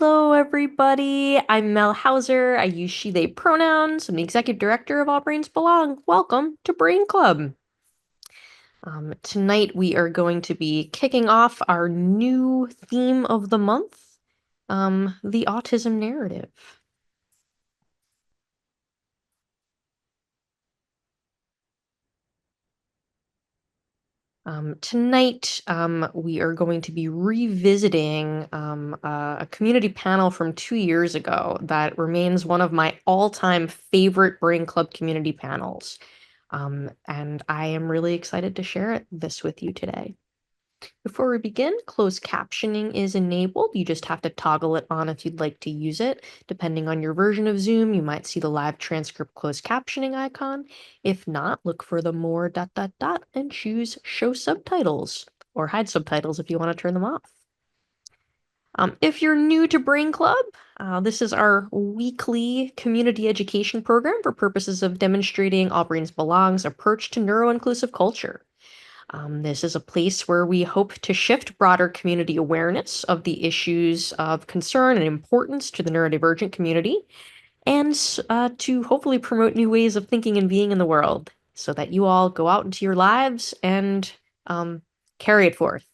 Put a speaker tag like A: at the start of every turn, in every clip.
A: Hello, everybody. I'm Mel Hauser. I use she, they pronouns. I'm the executive director of All Brains Belong. Welcome to Brain Club. Tonight, we are going to be kicking off our new theme of the month, the autism narrative. Tonight, we are going to be revisiting a community panel from 2 years ago that remains one of my all-time favorite Brain Club community panels. And I am really excited to share this with you today. Before we begin, closed captioning is enabled. You just have to toggle it on if you'd like to use it. Depending on your version of Zoom, you might see the live transcript closed captioning icon. If not, look for the more ... and choose show subtitles or hide subtitles if you want to turn them off. If you're new to Brain Club, this is our weekly community education program for purposes of demonstrating All Brains Belong's approach to neuro-inclusive culture. This is a place where we hope to shift broader community awareness of the issues of concern and importance to the neurodivergent community, and to hopefully promote new ways of thinking and being in the world so that you all go out into your lives and carry it forth.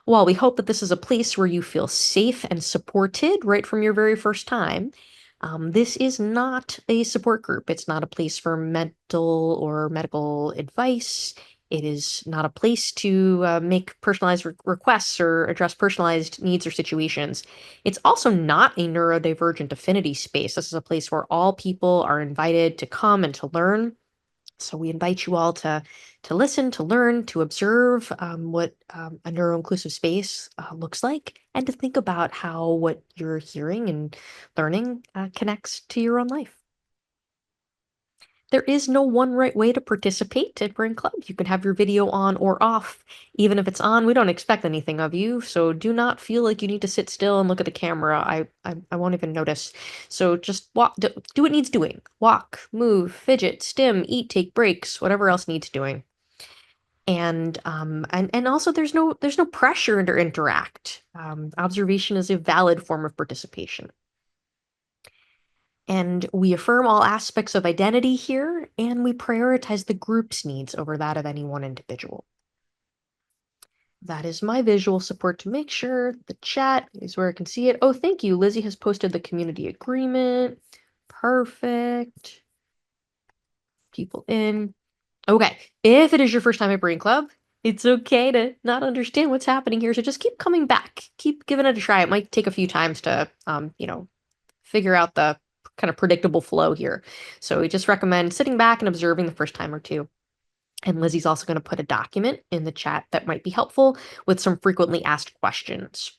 A: While we hope that this is a place where you feel safe and supported right from your very first time, this is not a support group. It's not a place for mental or medical advice. It is not a place to make personalized requests or address personalized needs or situations. It's also not a neurodivergent affinity space. This is a place where all people are invited to come and to learn. So we invite you all to listen, to learn, to observe what a neuro-inclusive space looks like, and to think about how what you're hearing and learning connects to your own life. There is no one right way to participate at Brain Club. You can have your video on or off. Even if it's on, we don't expect anything of you, so do not feel like you need to sit still and look at the camera. I won't even notice. So just walk, do what needs doing. Walk, move, fidget, stim, eat, take breaks, whatever else needs doing. And also there's no pressure to interact. Observation is a valid form of participation. And we affirm all aspects of identity here, and we prioritize the group's needs over that of any one individual. That is my visual support to make sure the chat is where I can see it. Oh, thank you. Lizzie has posted the community agreement. Perfect. People in. Okay. If it is your first time at Brain Club, it's okay to not understand what's happening here. So just keep coming back. Keep giving it a try. It might take a few times to, figure out the kind of predictable flow here. So we just recommend sitting back and observing the first time or two. And Lizzie's also going to put a document in the chat that might be helpful with some frequently asked questions.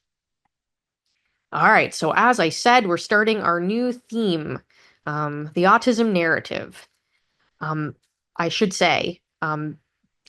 A: All right, so as I said, we're starting our new theme, the autism narrative. I should say,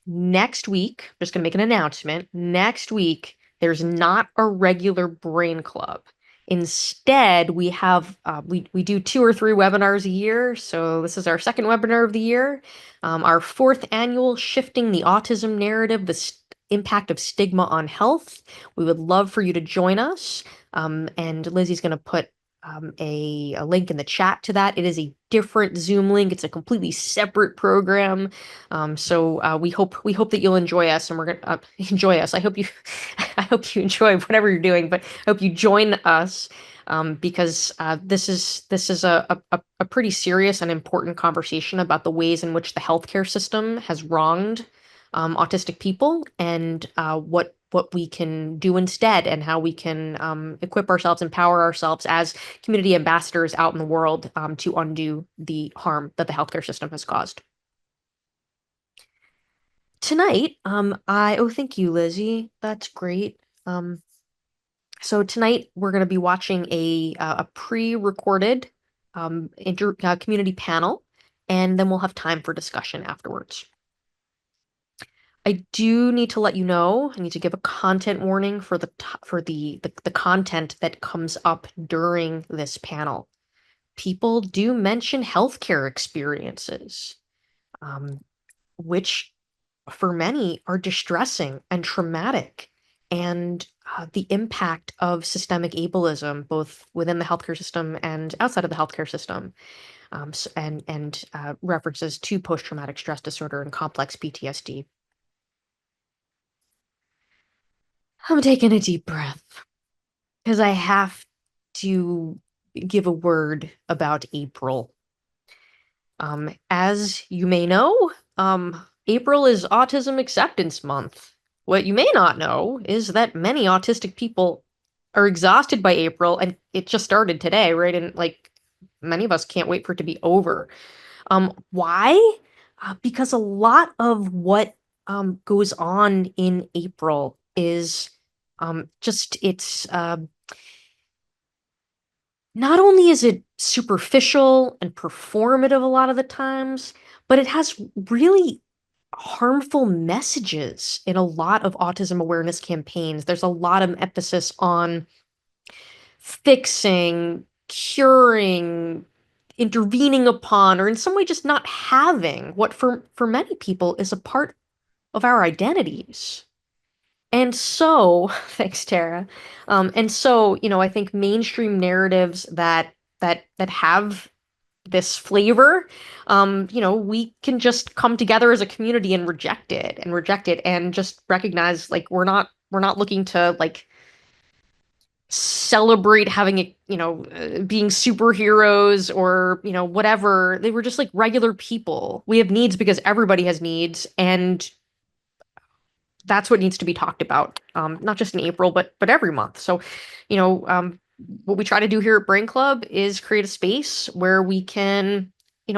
A: next week, I'm just going to make an announcement. Next week, there's not a regular Brain Club. Instead, we have we do 2 or 3 webinars a year. So this is our second webinar of the year, our 4th annual Shifting the Autism Narrative: the Impact of Stigma on Health. We would love for you to join us. And Lizzie's going to put a link in the chat to that. It is a different Zoom link. It's a completely separate program. So we hope that you'll enjoy us, and we're gonna enjoy us. I hope you I hope you enjoy whatever you're doing, but I hope you join us because this is a pretty serious and important conversation about the ways in which the healthcare system has wronged autistic people, and what we can do instead, and how we can equip ourselves, empower ourselves as community ambassadors out in the world to undo the harm that the healthcare system has caused. Tonight, oh, thank you, Lizzie. That's great. So tonight we're going to be watching a pre-recorded community panel, and then we'll have time for discussion afterwards. I do need to let you know, I need to give a content warning for the content that comes up during this panel. People do mention healthcare experiences, which for many are distressing and traumatic. and the impact of systemic ableism, both within the healthcare system and outside of the healthcare system, and references to post-traumatic stress disorder and complex PTSD. I'm taking a deep breath because I have to give a word about April. As you may know, April is Autism Acceptance Month. What you may not know is that many autistic people are exhausted by April, and it just started today, right? And like many of us can't wait for it to be over. Why? Because a lot of what goes on in April is just it's not only is it superficial and performative a lot of the times, but it has really harmful messages in a lot of autism awareness campaigns. There's a lot of emphasis on fixing, curing, intervening upon, or in some way just not having what for many people is a part of our identities. And so, thanks, Tara. And so, I think mainstream narratives that have this flavor, we can just come together as a community and reject it and just recognize like we're not looking to like celebrate having a being superheroes or whatever. They were just like regular people. We have needs because everybody has needs, and that's what needs to be talked about, not just in April, but every month. So, what we try to do here at Brain Club is create a space where we can,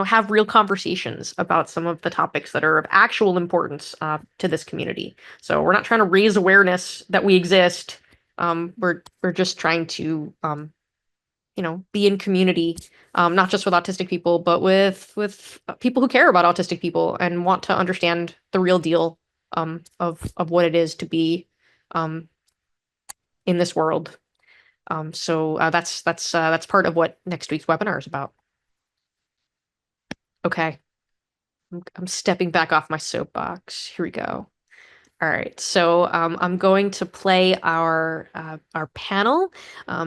A: have real conversations about some of the topics that are of actual importance to this community. So we're not trying to raise awareness that we exist. We're just trying to, be in community, not just with autistic people, but with people who care about autistic people and want to understand the real deal of what it is to be um, in this world. So that's part of what next week's webinar is about. Okay, I'm stepping back off my soapbox. Here we go. All right, so I'm going to play our panel.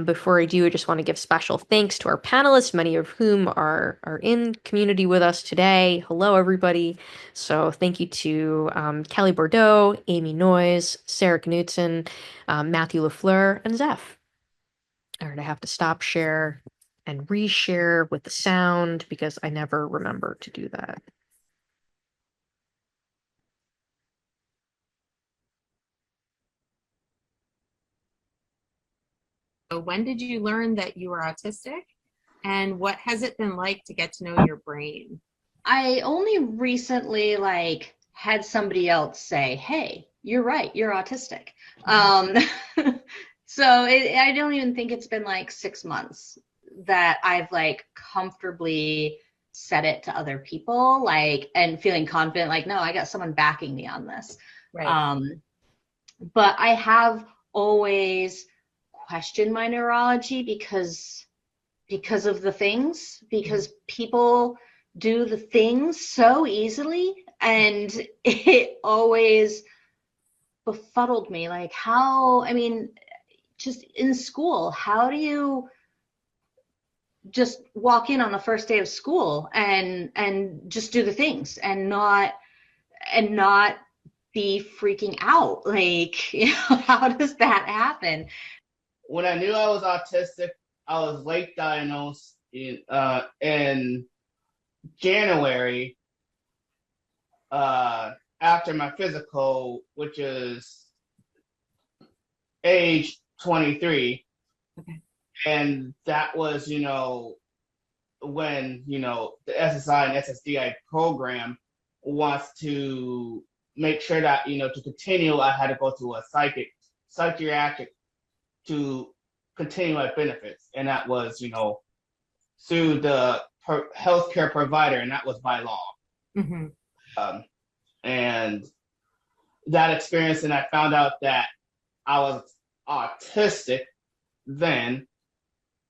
A: Before I do, I just want to give special thanks to our panelists, many of whom are in community with us today. Hello, everybody. So thank you to Kelly Bordeaux, Amy Noyes, Sarah Knudsen, Matthew Lafleur, and Zeph. All right, I have to stop share and reshare with the sound because I never remember to do that.
B: When did you learn that you were autistic? And what has it been like to get to know your brain?
C: I only recently had somebody else say, "Hey, you're right, you're autistic." Um, so I don't even think it's been like 6 months that I've comfortably said it to other people, and feeling confident, no, I got someone backing me on this.
B: Right.
C: But I have always questioned my neurology because of the things, because people do the things so easily, and it always befuddled me. Just in school, how do you just walk in on the first day of school and just do the things and not be freaking out? How does that happen?
D: When I knew I was autistic, I was late diagnosed in January after my physical, which is age 23.
B: Okay.
D: And that was, when, the SSI and SSDI program wants to make sure that, to continue, I had to go to a psychiatric to continue my benefits. And that was, through the healthcare provider, and that was by law.
B: Mm-hmm.
D: And that experience, and I found out that I was autistic then.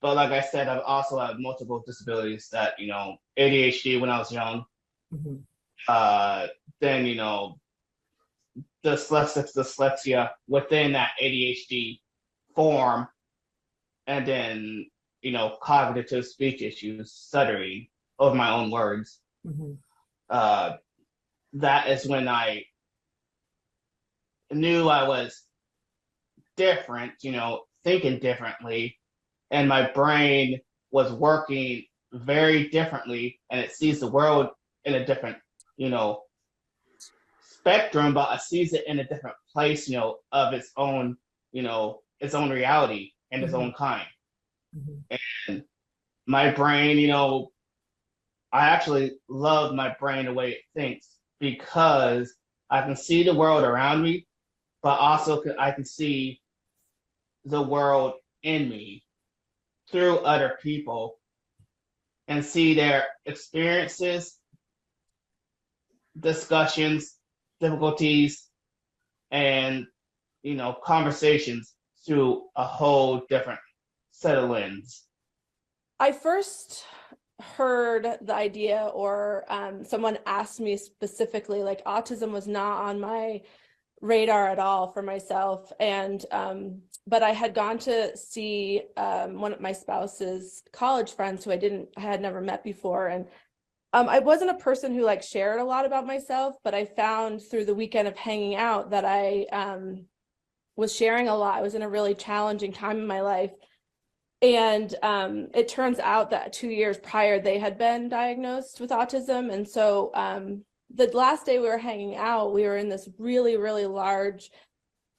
D: But like I said, I've also had multiple disabilities that, ADHD when I was young.
B: Mm-hmm.
D: Then, dyslexia within that ADHD form, and then, cognitive speech issues, stuttering of my own words.
B: Mhm.
D: That is when I knew I was different, thinking differently, and my brain was working very differently, and it sees the world in a different, you know, spectrum, but it sees it in a different place, of its own, its own reality and its own kind.
B: Mhm.
D: And my brain, I actually love my brain the way it thinks, because I can see the world around me, but also I can see the world in me through other people and see their experiences, discussions, difficulties, and conversations through a whole different set of lens.
E: I first heard the idea, or someone asked me specifically, like autism was not on my radar at all for myself. And but I had gone to see one of my spouse's college friends who I had never met before. And I wasn't a person who like shared a lot about myself, but I found through the weekend of hanging out that I was sharing a lot. I was in a really challenging time in my life. And it turns out that 2 years prior, they had been diagnosed with autism. And so the last day we were hanging out, we were in this really, really large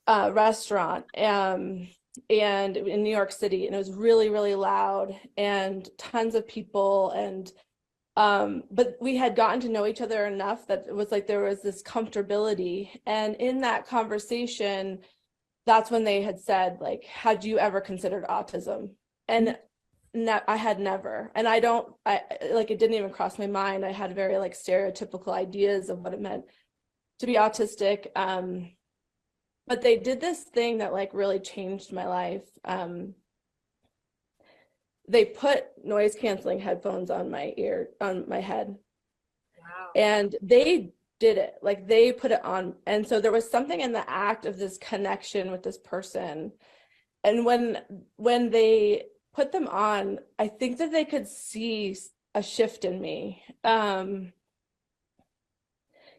E: restaurant and in New York City, and it was really, really loud and tons of people. And but we had gotten to know each other enough that it was like there was this comfortability. And in that conversation, that's when they had said, like, had you ever considered autism? And I had never. And I like, it didn't even cross my mind. I had very like stereotypical ideas of what it meant to be autistic. But they did this thing that like really changed my life. They put noise canceling headphones on my head.
B: Wow.
E: And they did it, like they put it on. And so there was something in the act of this connection with this person. And when they put them on, I think that they could see a shift in me.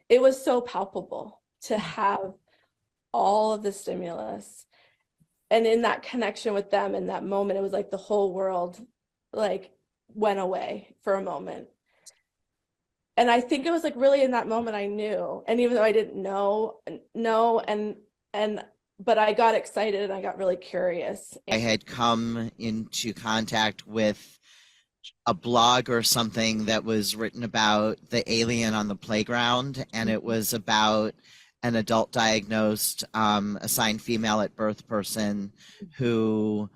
E: It was so palpable to have all of the stimulus. And in that connection with them in that moment, it was like the whole world like went away for a moment. And I think it was like really in that moment I knew. And even though I didn't know, but I got excited and I got really curious.
F: I had come into contact with a blog or something that was written about the alien on the playground, and it was about an adult diagnosed, assigned female at birth person who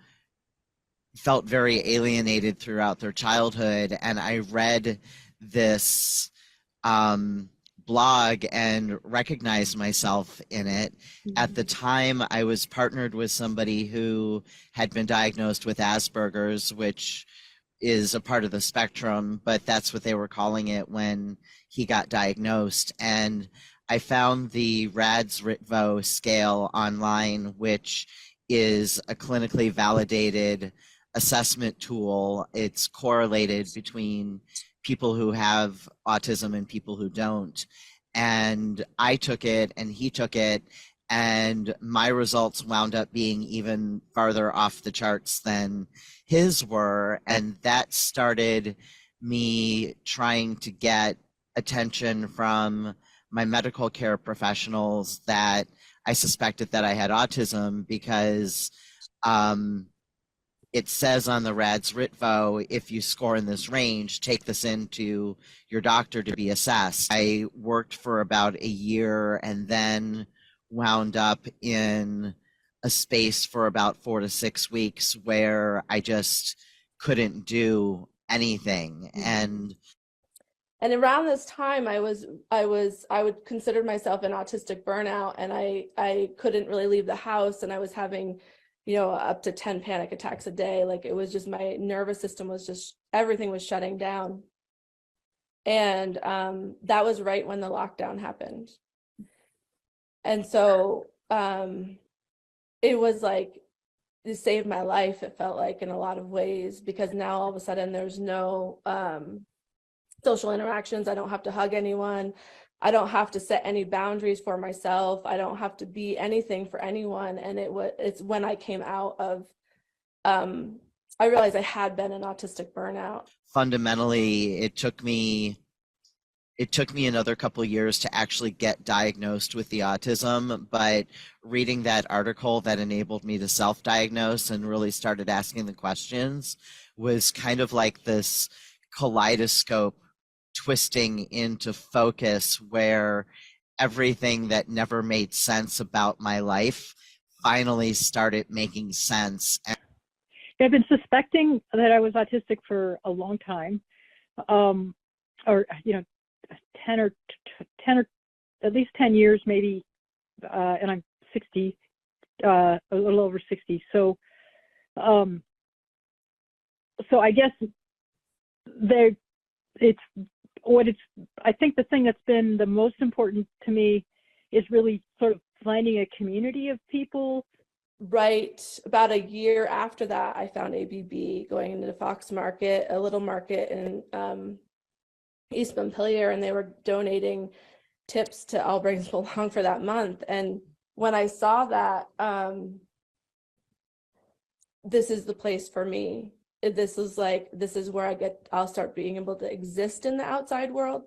F: felt very alienated throughout their childhood. And I read this blog and recognized myself in it. At the time, I was partnered with somebody who had been diagnosed with Asperger's, which is a part of the spectrum, but that's what they were calling it when he got diagnosed. And I found the RADS-RITVO scale online, which is a clinically validated assessment tool. It's correlated between people who have autism and people who don't. And I took it and he took it, and my results wound up being even farther off the charts than his were. And that started me trying to get attention from my medical care professionals that I suspected that I had autism, because it says on the RADS-RITVO, if you score in this range, take this into your doctor to be assessed. I worked for about a year and then wound up in a space for about 4 to 6 weeks where I just couldn't do anything. And
E: around this time I would consider myself an autistic burnout, and I couldn't really leave the house, and I was having up to 10 panic attacks a day. Like, it was just, my nervous system was just, everything was shutting down. And that was right when the lockdown happened. And so it was like, it saved my life, it felt like, in a lot of ways, because now all of a sudden there's no social interactions. I don't have to hug anyone. I don't have to set any boundaries for myself. I don't have to be anything for anyone. And it's when I came out of, I realized I had been an autistic burnout.
F: Fundamentally, it took me another couple years to actually get diagnosed with the autism, but reading that article that enabled me to self-diagnose and really started asking the questions was kind of like this kaleidoscope twisting into focus, where everything that never made sense about my life finally started making sense.
G: I've been suspecting that I was autistic for a long time, or 10 or at least 10 years maybe, and I'm 60, a little over 60. So I guess I think the thing that's been the most important to me is really sort of finding a community of people.
E: Right about a year after that, I found ABB, going into the Fox Market, a little market in East Montpelier, and they were donating tips to All Brains Belong for that month. And when I saw that, this is the place for me. This is where I'll start being able to exist in the outside world,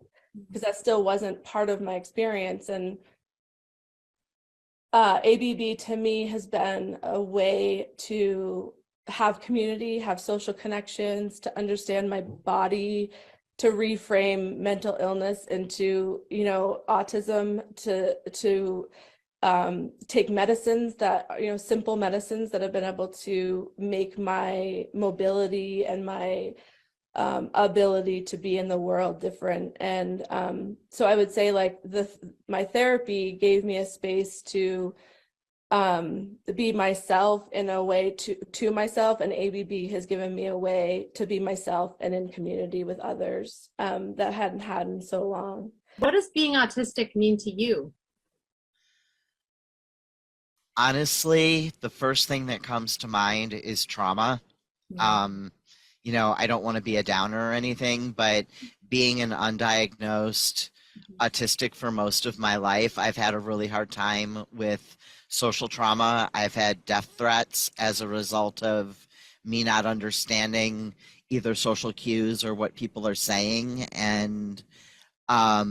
E: because that still wasn't part of my experience. And ABB to me has been a way to have community, have social connections, to understand my body, to reframe mental illness into, autism, to take medicines that, simple medicines that have been able to make my mobility and my ability to be in the world different. And so I would say, like, my therapy gave me a space to be myself in a way to myself, and ABB has given me a way to be myself and in community with others that I hadn't had in so long.
B: What does being autistic mean to you?
F: Honestly, the first thing that comes to mind is trauma. I don't want to be a downer or anything, but being an undiagnosed autistic for most of my life, I've had a really hard time with social trauma. I've had death threats as a result of me not understanding either social cues or what people are saying. And I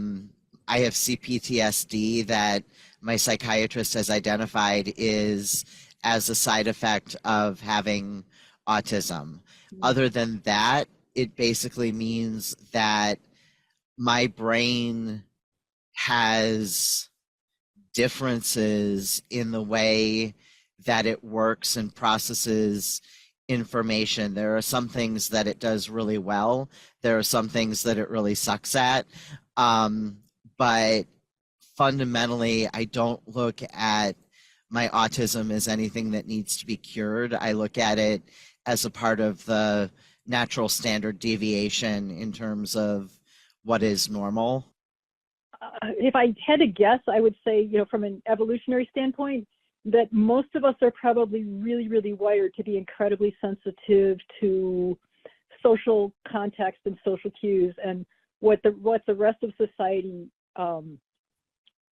F: have CPTSD that my psychiatrist has identified is as a side effect of having autism. Other than that, it basically means that my brain has differences in the way that it works and processes information. There are some things that it does really well. There are some things that it really sucks at. But fundamentally, I don't look at my autism as anything that needs to be cured. I look at it as a part of the natural standard deviation in terms of what is normal.
G: If I had to guess, I would say, from an evolutionary standpoint, that most of us are probably really, really wired to be incredibly sensitive to social context and social cues and what the rest of society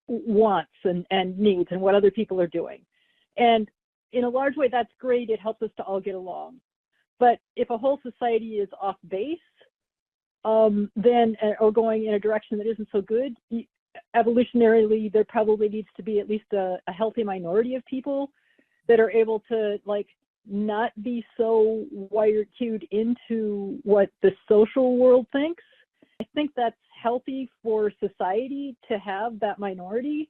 G: wants and needs and what other people are doing. And in a large way, that's great. It helps us to all get along. But if a whole society is off base, then or going in a direction that isn't so good, evolutionarily, there probably needs to be at least a healthy minority of people that are able to, like, not be so cued into what the social world thinks. I think that's healthy for society to have that minority.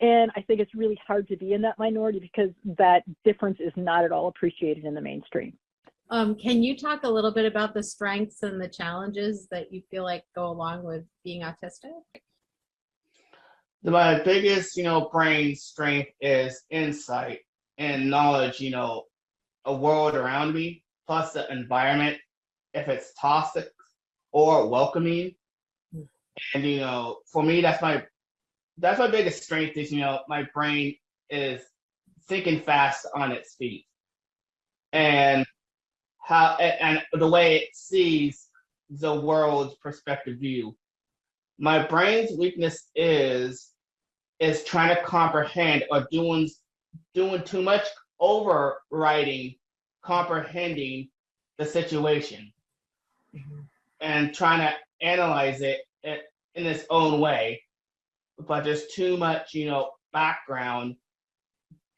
G: And I think it's really hard to be in that minority because that difference is not at all appreciated in the mainstream.
B: Can you talk a little bit about the strengths and the challenges that you feel like go along with being autistic?
D: My biggest, brain strength is insight and knowledge, a world around me, plus the environment, if it's toxic or welcoming. And, for me, that's my that's my biggest strength is, my brain is thinking fast on its feet, and and the way it sees the world's perspective view. My brain's weakness is trying to comprehend or doing too much overriding, comprehending the situation and trying to analyze it in its own way. But there's too much, background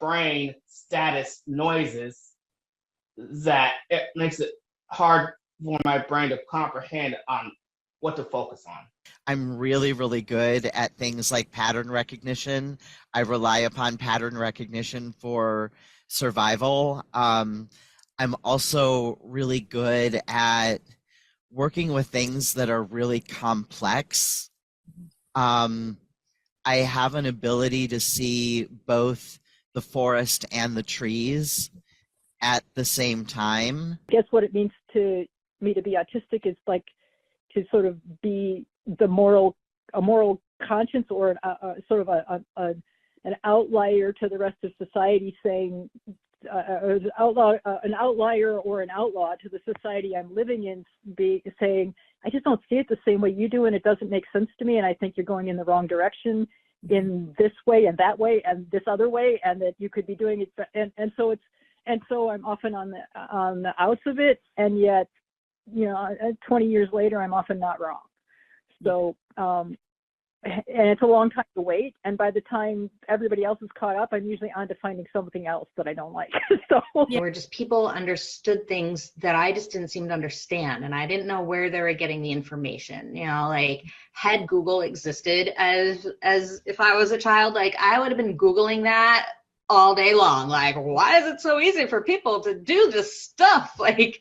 D: brain status noises that it makes it hard for my brain to comprehend on what to focus on.
F: I'm really, really good at things like pattern recognition. I rely upon pattern recognition for survival. I'm also really good at working with things that are really complex. I have an ability to see both the forest and the trees at the same time.
G: I guess what it means to me to be autistic is like to sort of be a moral conscience, or sort of an outlier to the rest of society, saying an outlier or an outlaw to the society I'm living in, saying, I just don't see it the same way you do, and it doesn't make sense to me, and I think you're going in the wrong direction in this way and that way and this other way, and that you could be doing it. And so I'm often on the outs of it, and yet, 20 years later, I'm often not wrong. So, and it's a long time to wait. And by the time everybody else is caught up, I'm usually on to finding something else that I don't like. So
C: where just people understood things that I just didn't seem to understand, and I didn't know where they were getting the information. Like, had Google existed as if I was a child, like I would have been Googling that all day long. Like, why is it so easy for people to do this stuff? Like,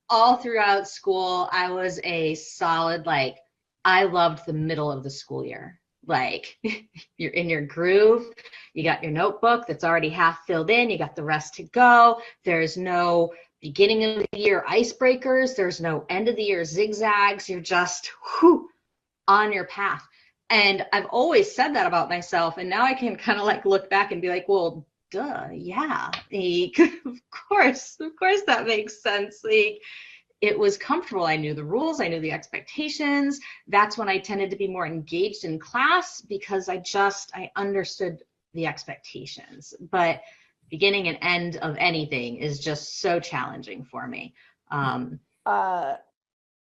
C: all throughout school, I was a solid, like, I loved the middle of the school year. Like, you're in your groove, you got your notebook that's already half filled in, you got the rest to go. There's no beginning of the year icebreakers, there's no end of the year zigzags, you're just on your path. And I've always said that about myself, and now I can kind of like look back and be like, well, duh, yeah, of course that makes sense. Like, it was comfortable. I knew the rules, I knew the expectations. That's when I tended to be more engaged in class, because I understood the expectations. But beginning and end of anything is just so challenging for me.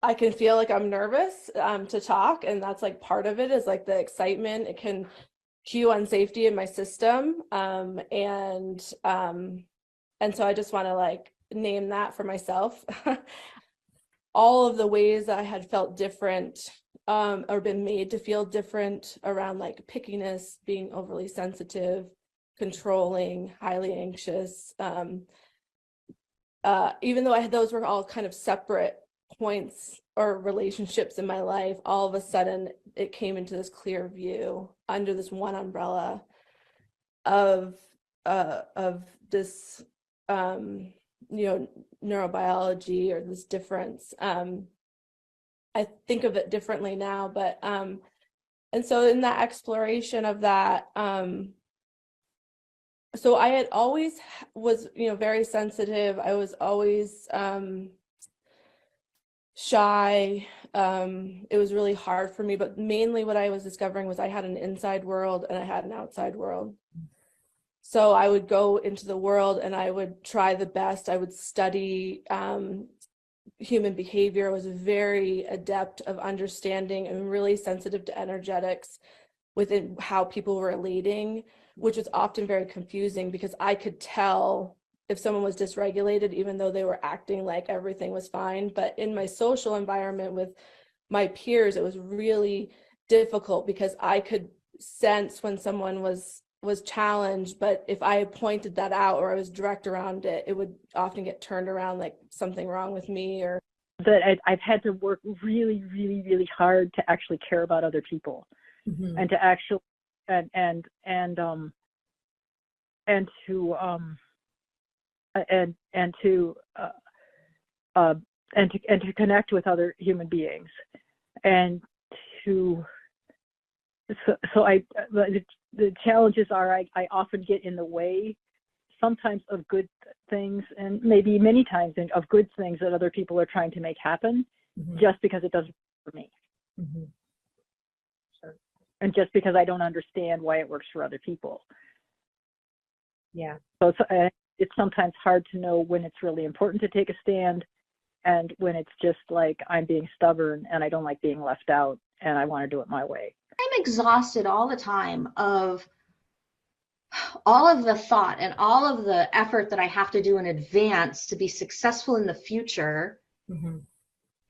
E: I can feel like I'm nervous to talk, and that's like part of it, is like the excitement. It can cue on safety in my system, and so I just want to like name that for myself. All of the ways that I had felt different, or been made to feel different around like pickiness, being overly sensitive, controlling, highly anxious, even though those were all kind of separate points or relationships in my life, all of a sudden it came into this clear view under this one umbrella of this neurobiology, or this difference. I think of it differently now, but and so in that exploration of that, so I had always was very sensitive. I was always shy. It was really hard for me, but mainly what I was discovering was I had an inside world and I had an outside world. So I would go into the world and I would try the best. I would study human behavior. I was very adept of understanding and really sensitive to energetics within how people were relating, which was often very confusing, because I could tell if someone was dysregulated, even though they were acting like everything was fine. But in my social environment with my peers, it was really difficult, because I could sense when someone was challenged, but if I pointed that out or I was direct around it, it would often get turned around like something wrong with me. Or
G: that I've had to work really, really, really hard to actually care about other people, and to actually and to connect with other human beings, and to the challenges are I often get in the way sometimes of good things, and maybe many times of good things that other people are trying to make happen, just because it doesn't work for me.
B: Sure.
G: And just because I don't understand why it works for other people.
B: Yeah.
G: So it's sometimes hard to know when it's really important to take a stand and when it's just like I'm being stubborn and I don't like being left out and I want to do it my way.
C: I'm exhausted all the time of all of the thought and all of the effort that I have to do in advance to be successful in the future.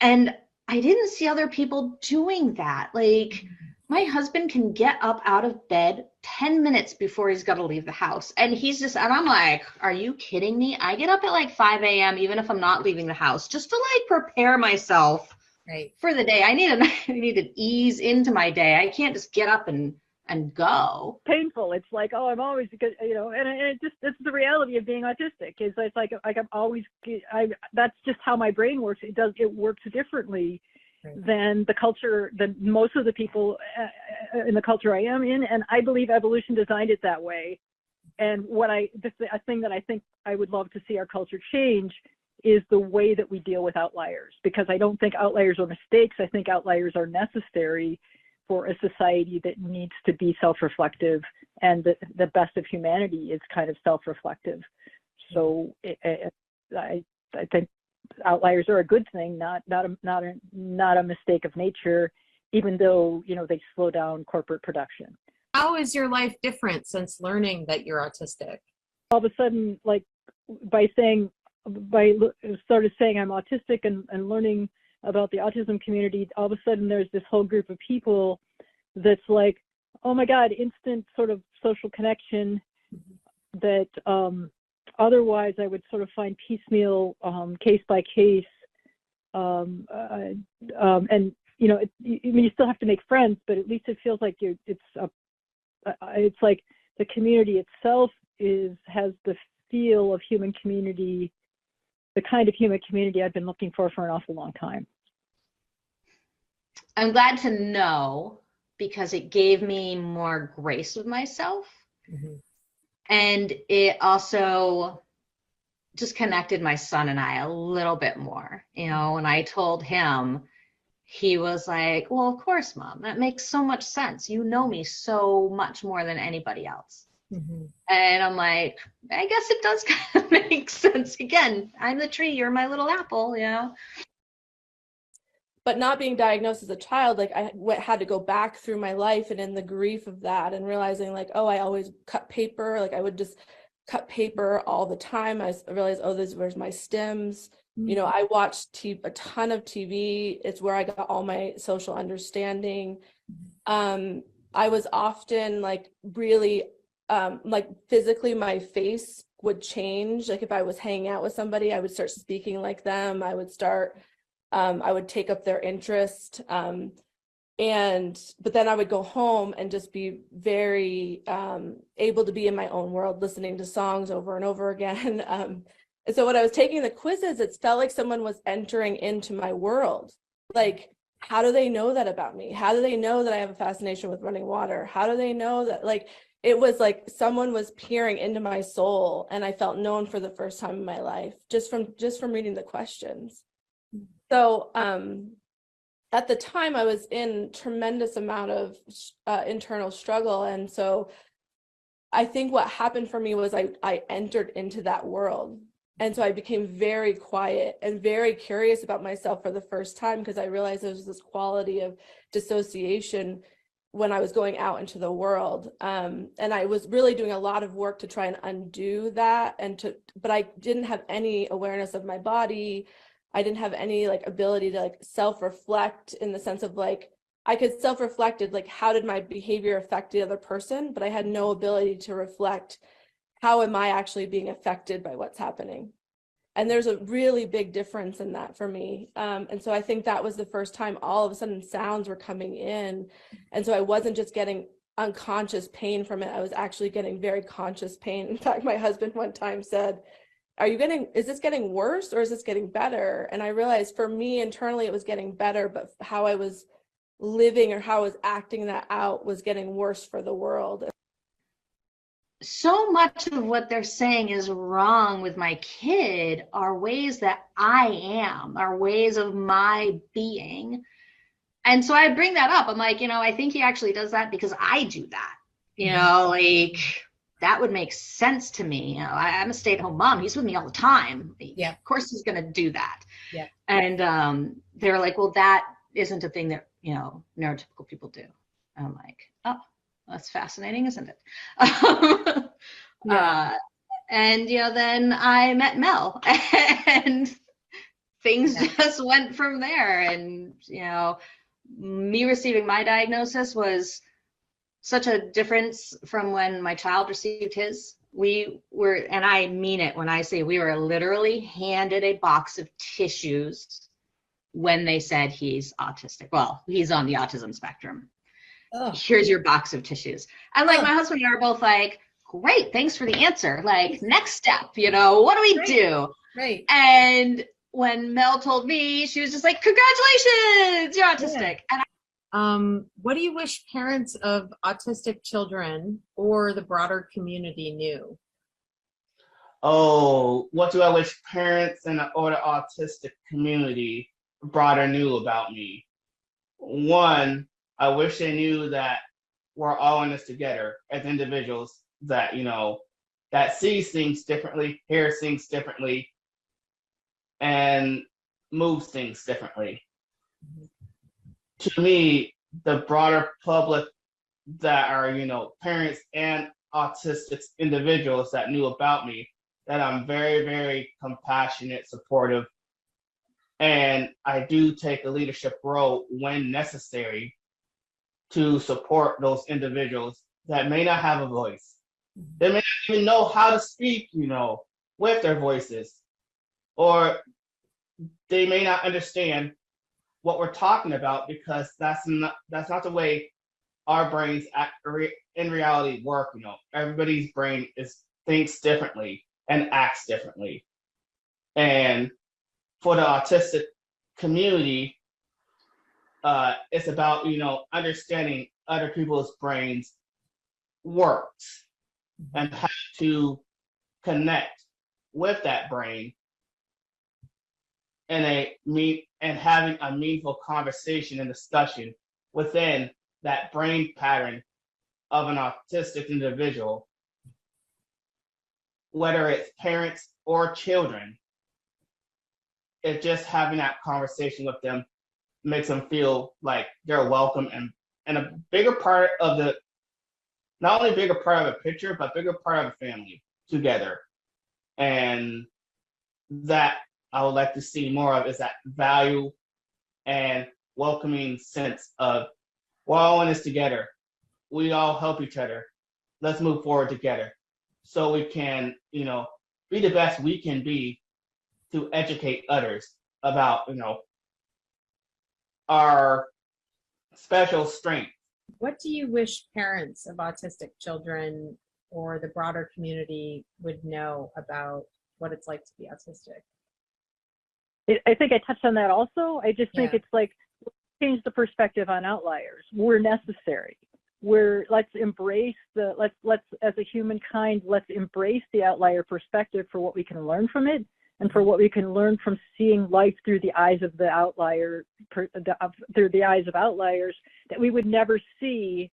C: And I didn't see other people doing that. Like, my husband can get up out of bed 10 minutes before he's got to leave the house. And and I'm like, are you kidding me? I get up at like 5 a.m. even if I'm not leaving the house, just to like prepare myself for the day. I need to ease into my day. I can't just get up and go.
G: Painful. It's like, oh, I'm always, you know, and it's the reality of being autistic. It's like I'm always, that's just how my brain works. It works differently than the culture, than most of the people in the culture I am in. And I believe evolution designed it that way. And a thing that I think I would love to see our culture change is the way that we deal with outliers, because I don't think outliers are mistakes. I think outliers are necessary for a society that needs to be self-reflective, and the best of humanity is kind of self-reflective. So I think outliers are a good thing, not a mistake of nature, even though, you know, they slow down corporate production.
B: How is your life different since learning that you're autistic?
G: All of a sudden, like by sort of saying I'm autistic and learning about the autism community, all of a sudden there's this whole group of people that's like, oh my God, instant sort of social connection that otherwise I would sort of find piecemeal, case by case. And, you know, you still have to make friends, but at least it feels like it's like the community itself has the feel of human community, the kind of human community I've been looking for an awful long time.
C: I'm glad to know, because it gave me more grace with myself. And it also just connected my son and I a little bit more. You know, when I told him, he was like, well, of course, Mom, that makes so much sense. You know me so much more than anybody else. And I'm like, I guess it does kind of make sense. Again, I'm the tree, you're my little apple, you know?
E: But not being diagnosed as a child, like I had to go back through my life and in the grief of that, and realizing like, oh, I always cut paper. Like I would just cut paper all the time. I realized, oh, where's my stems. You know, I watched a ton of TV. It's where I got all my social understanding. I was often like really, like physically my face would change. Like if I was hanging out with somebody, I would start speaking like them. I would take up their interest. But then I would go home and just be very able to be in my own world, listening to songs over and over again. And so when I was taking the quizzes, it felt like someone was entering into my world. Like, how do they know that about me? How do they know that I have a fascination with running water? How do they know that? Like, it was like someone was peering into my soul, and I felt known for the first time in my life, just from reading the questions. So at the time I was in tremendous amount of internal struggle. And so I think what happened for me was I entered into that world. And so I became very quiet and very curious about myself for the first time, because I realized there was this quality of dissociation when I was going out into the world. And I was really doing a lot of work to try and undo that, but I didn't have any awareness of my body. I didn't have any like ability to like self-reflect, in the sense of like, I could self-reflect it, like how did my behavior affect the other person, but I had no ability to reflect, how am I actually being affected by what's happening? And there's a really big difference in that for me. And so I think that was the first time all of a sudden sounds were coming in. And so I wasn't just getting unconscious pain from it. I was actually getting very conscious pain. In fact, my husband one time said, is this getting worse or is this getting better? And I realized for me internally, it was getting better, but how I was living or how I was acting that out was getting worse for the world.
C: So much of what they're saying is wrong with my kid are ways that I am, are ways of my being. And so I bring that up. I'm like, I think he actually does that because I do that. Like that would make sense to me. I'm a stay-at-home mom. He's with me all the time.
B: Yeah.
C: Of course he's going to do that.
B: Yeah.
C: And they're like, well, that isn't a thing that, neurotypical people do. And I'm like, oh, that's fascinating, isn't it?
E: Yeah.
C: And, then I met Mel and things just went from there. And, me receiving my diagnosis was such a difference from when my child received his. We were, and I mean it when I say we were literally handed a box of tissues when they said he's autistic. Well, he's on the autism spectrum.
B: Oh.
C: Here's your box of tissues. And like my husband and I are both like, great, thanks for the answer. Like, next step, what do we do?
B: Right.
C: And when Mel told me, she was just like, congratulations, you're autistic.
B: Yeah.
C: And
B: what do you wish parents of autistic children or the broader community knew?
D: Oh, what do I wish parents or the autistic community broader knew about me? One, I wish they knew that we're all in this together as individuals that, that sees things differently, hears things differently, and moves things differently. To me, the broader public that are, parents and autistic individuals that knew about me, that I'm very, very compassionate, supportive, and I do take a leadership role when necessary to support those individuals that may not have a voice. They may not even know how to speak, with their voices, or they may not understand what we're talking about because that's not the way our brains in reality work. Everybody's brain thinks differently and acts differently. And for the autistic community, it's about, understanding other people's brains works and how to connect with that brain and having a meaningful conversation and discussion within that brain pattern of an autistic individual, whether it's parents or children. It's just having that conversation with them makes them feel like they're welcome and a bigger part of not only a bigger part of the picture, but bigger part of the family together. And that I would like to see more of is that value and welcoming sense of we're all in this together. We all help each other. Let's move forward together so we can, be the best we can be to educate others about, our special strength.
B: What do you wish parents of autistic children or the broader community would know about what it's like to be autistic?
G: I think I touched on that also. I just think it's like, change the perspective on outliers. We're necessary. Let's embrace let's as a humankind, let's embrace the outlier perspective for what we can learn from it and for what we can learn from seeing life through the eyes of the outlier, through the eyes of outliers that we would never see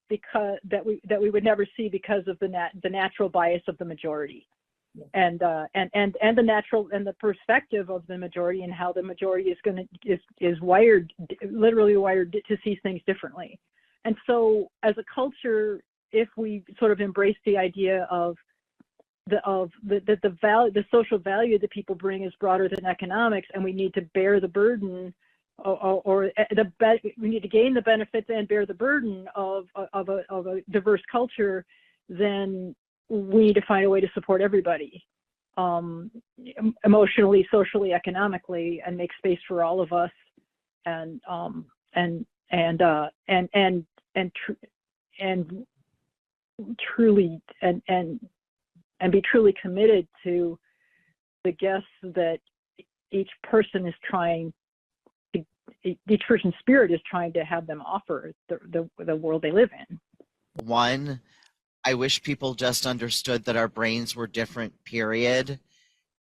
G: because we would never see because of the natural bias of the majority. And the natural and the perspective of the majority and how the majority is literally wired to see things differently. And so as a culture, if we sort of embrace the idea of the social value that people bring is broader than economics, and we need to bear the burden we need to gain the benefits and bear the burden of a diverse culture, then we need to find a way to support everybody, emotionally, socially, economically, and make space for all of us, and truly and be truly committed to the guests that each person is trying each person's spirit is trying to have them offer the world they live in.
F: One, I wish people just understood that our brains were different, period.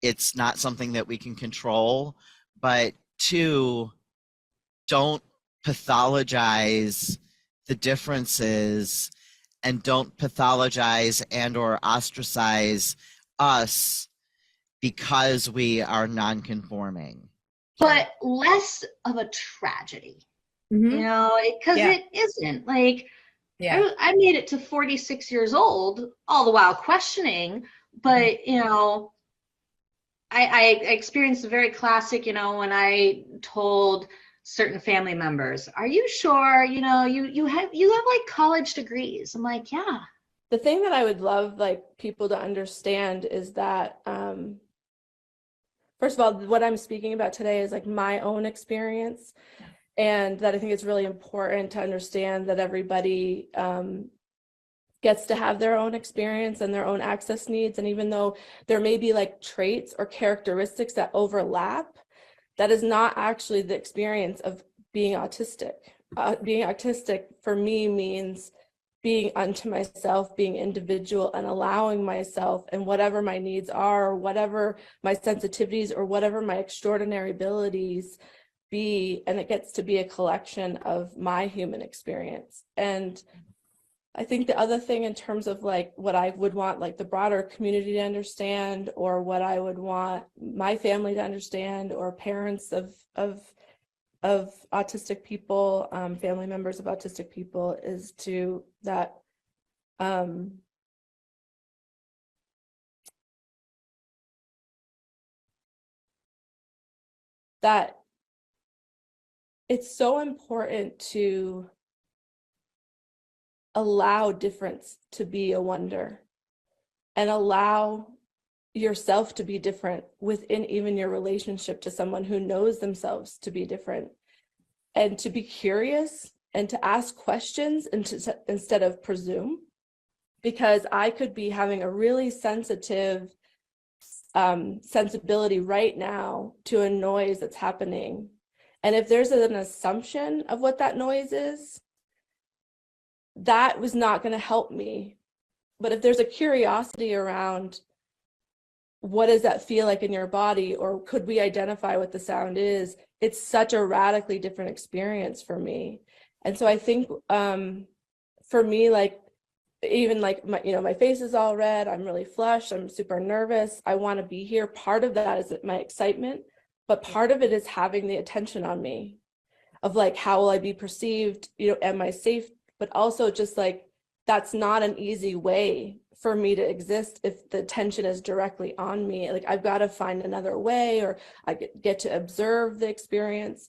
F: It's not something that we can control. But two, don't pathologize the differences, and don't pathologize and or ostracize us because we are non-conforming.
C: But less of a tragedy,
B: Mhm.
C: you know, because
B: Yeah.
C: it isn't. Like,
B: Yeah.
C: I made it to 46 years old, all the while questioning, but, you know, I experienced a very classic, you know, when I told certain family members, "Are you sure, you know, you have like college degrees?" I'm like, "Yeah."
E: The thing that I would love like people to understand is that first of all, what I'm speaking about today is like my own experience, and that I think it's really important to understand that everybody gets to have their own experience and their own access needs. And even though there may be like traits or characteristics that overlap, that is not actually the experience of being autistic. Being autistic for me means being unto myself, being individual, and allowing myself and whatever my needs are, or whatever my sensitivities, or whatever my extraordinary abilities be, and it gets to be a collection of my human experience. And I think the other thing in terms of like what I would want like the broader community to understand, or what I would want my family to understand, or parents of autistic people, family members of autistic people, is to that that it's so important to allow difference to be a wonder, and allow yourself to be different within even your relationship to someone who knows themselves to be different, and to be curious and to ask questions and to, instead of presume. Because I could be having a really sensitive sensibility right now to a noise that's happening, and if there's an assumption of what that noise is, that was not going to help me. But if there's a curiosity around what does that feel like in your body, or could we identify what the sound is, it's such a radically different experience for me. And so I think for me, like even like my, you know, my face is all red, I'm really flushed, I'm super nervous, I want to be here. Part of that is my excitement, but part of it is having the attention on me of like, how will I be perceived, you know, am I safe? But also just like, that's not an easy way for me to exist if the attention is directly on me. Like, I've got to find another way, or I get to observe the experience.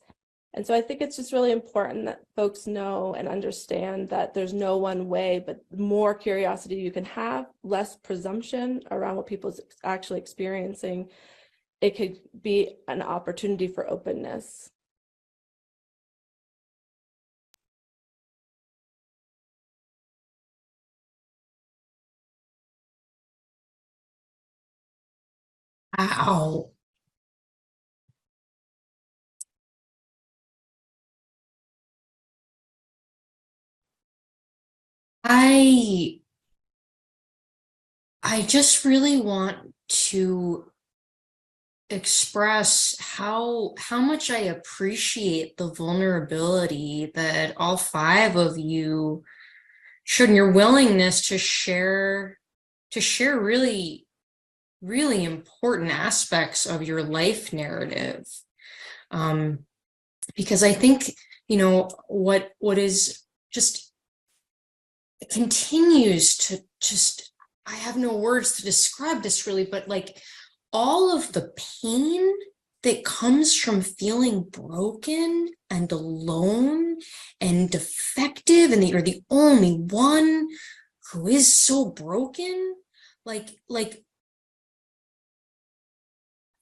E: And so I think it's just really important that folks know and understand that there's no one way, but more curiosity you can have, less presumption around what people's actually experiencing, it could be an opportunity for openness.
H: Wow. I just really want to express how much I appreciate the vulnerability that all five of you showed, and your willingness to share really really important aspects of your life narrative. Because I think, you know, what is just continues to just, I have no words to describe this really, but like all of the pain that comes from feeling broken and alone and defective, and that you're the only one who is so broken, like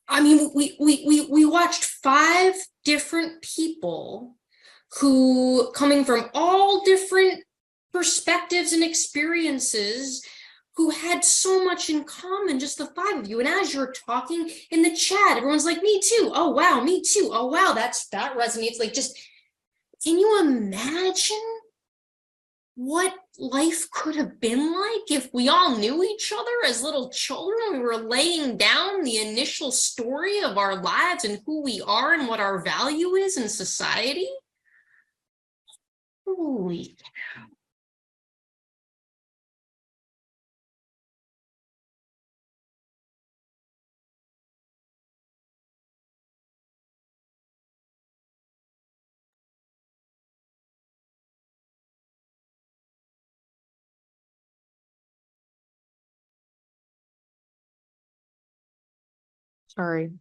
H: I mean, we watched 5 different people who, coming from all different perspectives and experiences, who had so much in common, just the five of you. And as you're talking in the chat, everyone's like, me too. Oh, wow, me too. Oh, wow, that resonates. Like, just, can you imagine what life could have been like if we all knew each other as little children? We were laying down the initial story of our lives and who we are and what our value is in society. Holy.
A: Sorry.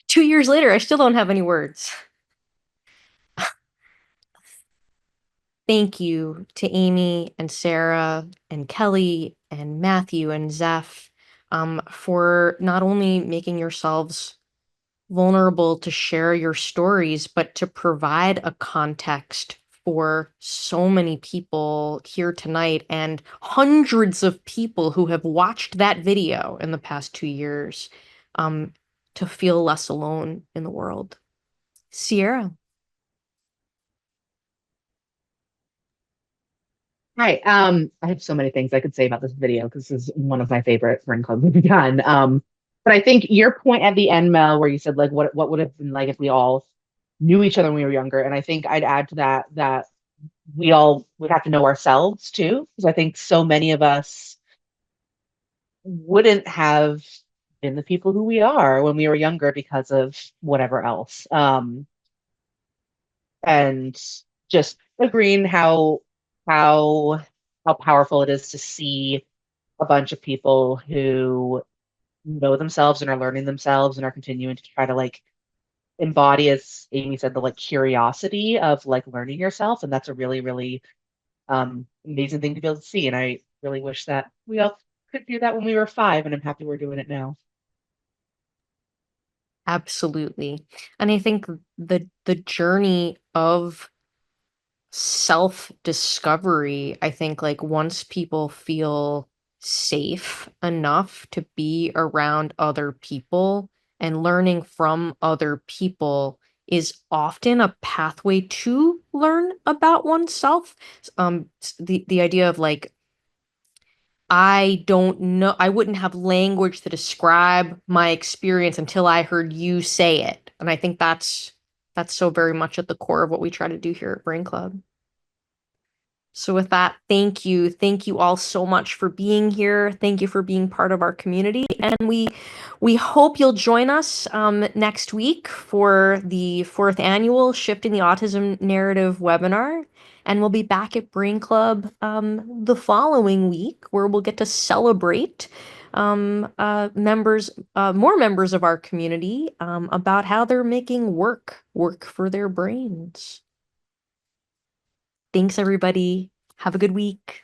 A: 2 years later, I still don't have any words. Thank you to Amy and Sarah and Kelly and Matthew and Zeph for not only making yourselves vulnerable to share your stories, but to provide a context for so many people here tonight and hundreds of people who have watched that video in the past 2 years to feel less alone in the world. Sierra.
I: Hi. I have so many things I could say about this video because this is one of my favorite Friend Clubs we've done. But I think your point at the end, Mel, where you said like what would have been like if we all knew each other when we were younger, and I think I'd add to that we all would have to know ourselves too, because I think so many of us wouldn't have been the people who we are when we were younger because of whatever else. And just agreeing how how powerful it is to see a bunch of people who know themselves and are learning themselves and are continuing to try to like embody, as Amy said, the like curiosity of like learning yourself. And that's a really, really amazing thing to be able to see. And I really wish that we all could do that when we were 5, and I'm happy we're doing it now.
A: Absolutely. And I think the journey of self-discovery, I think like once people feel safe enough to be around other people and learning from other people is often a pathway to learn about oneself. The idea of like I don't know, I wouldn't have language to describe my experience until I heard you say it. And I think that's so very much at the core of what we try to do here at Brain Club. So with that, thank you. Thank you all so much for being here. Thank you for being part of our community. And we hope you'll join us next week for the 4th annual Shifting the Autism Narrative webinar. And we'll be back at Brain Club the following week, where we'll get to celebrate more members of our community about how they're making work for their brains. Thanks, everybody. Have a good week.